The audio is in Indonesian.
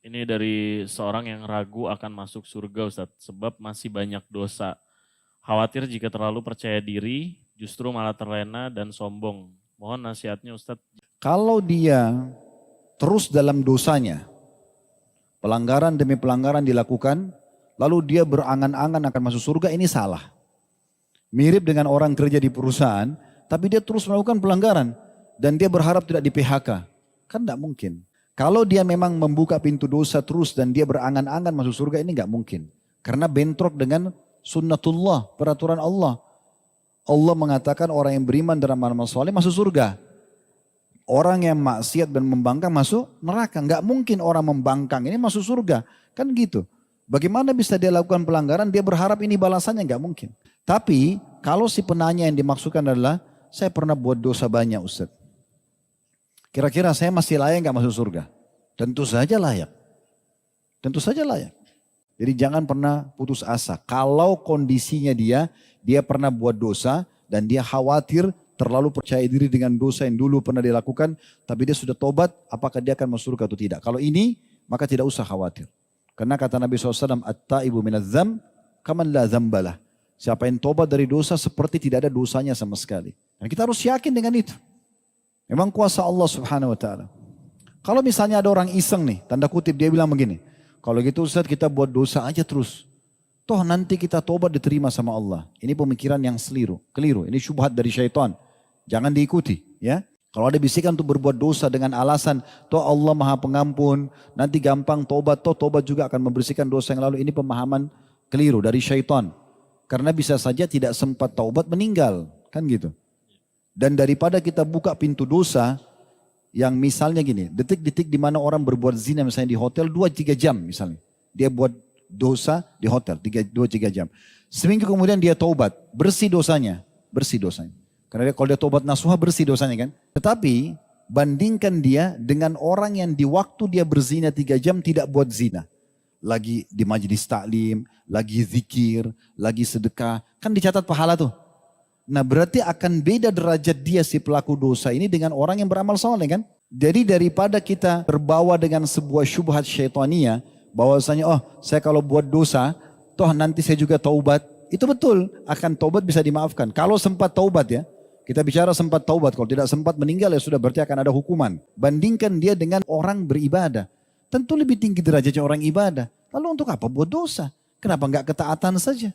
Ini dari seorang yang ragu akan masuk surga Ustadz, sebab masih banyak dosa. Khawatir jika terlalu percaya diri, justru malah terlena dan sombong. Mohon nasihatnya Ustadz. Kalau dia terus dalam dosanya, pelanggaran demi pelanggaran dilakukan, lalu dia berangan-angan akan masuk surga, ini salah. Mirip dengan orang kerja di perusahaan, tapi dia terus melakukan pelanggaran, dan dia berharap tidak di PHK. Kan tidak mungkin. Kalau dia memang membuka pintu dosa terus dan dia berangan-angan masuk surga, ini nggak mungkin. Karena bentrok dengan sunnatullah, peraturan Allah. Allah mengatakan orang yang beriman dan beramal saleh masuk surga. Orang yang maksiat dan membangkang masuk neraka. Nggak mungkin orang membangkang ini masuk surga. Kan gitu. Bagaimana bisa dia lakukan pelanggaran, dia berharap ini balasannya, nggak mungkin. Tapi kalau si penanya yang dimaksudkan adalah, saya pernah buat dosa banyak Ustaz. Kira-kira saya masih layak nggak masuk surga? Tentu saja layak. Tentu saja layak. Jadi jangan pernah putus asa. Kalau kondisinya dia pernah buat dosa dan dia khawatir terlalu percaya diri dengan dosa yang dulu pernah dilakukan, tapi dia sudah tobat, apakah dia akan masuk surga atau tidak? Kalau ini, maka tidak usah khawatir. Karena kata Nabi SAW, At-ta'ibu minadz-dzam kaman la dzambalah. Siapa yang tobat dari dosa seperti tidak ada dosanya sama sekali. Dan kita harus yakin dengan itu. Memang kuasa Allah Subhanahu wa ta'ala. Kalau misalnya ada orang iseng nih, tanda kutip dia bilang begini, kalau gitu Ustaz kita buat dosa aja terus. Toh nanti kita tobat diterima sama Allah. Ini pemikiran yang keliru. Ini syubhat dari syaitan. Jangan diikuti, ya. Kalau ada bisikan untuk berbuat dosa dengan alasan, toh Allah Maha Pengampun, nanti gampang tobat, toh tobat juga akan membersihkan dosa yang lalu. Ini pemahaman keliru dari syaitan. Karena bisa saja tidak sempat taubat meninggal, kan gitu. Dan daripada kita buka pintu dosa, yang misalnya gini, detik-detik di mana orang berbuat zina misalnya di hotel 2-3 jam misalnya. Dia buat dosa di hotel 2-3 jam. Seminggu kemudian dia taubat, bersih dosanya. Karena kalau dia taubat nasuha bersih dosanya kan. Tetapi bandingkan dia dengan orang yang di waktu dia berzina 3 jam tidak buat zina. Lagi di majelis taklim, lagi zikir, lagi sedekah. Kan dicatat pahala tuh. Nah berarti akan beda derajat dia si pelaku dosa ini dengan orang yang beramal saleh kan. Jadi daripada kita terbawa dengan sebuah syubhat syaitania, bahwasanya oh saya kalau buat dosa, toh nanti saya juga taubat. Itu betul, akan taubat bisa dimaafkan. Kalau sempat taubat ya, kita bicara sempat taubat. Kalau tidak sempat meninggal ya sudah berarti akan ada hukuman. Bandingkan dia dengan orang beribadah. Tentu lebih tinggi derajatnya orang ibadah. Lalu untuk apa buat dosa? Kenapa enggak ketaatan saja?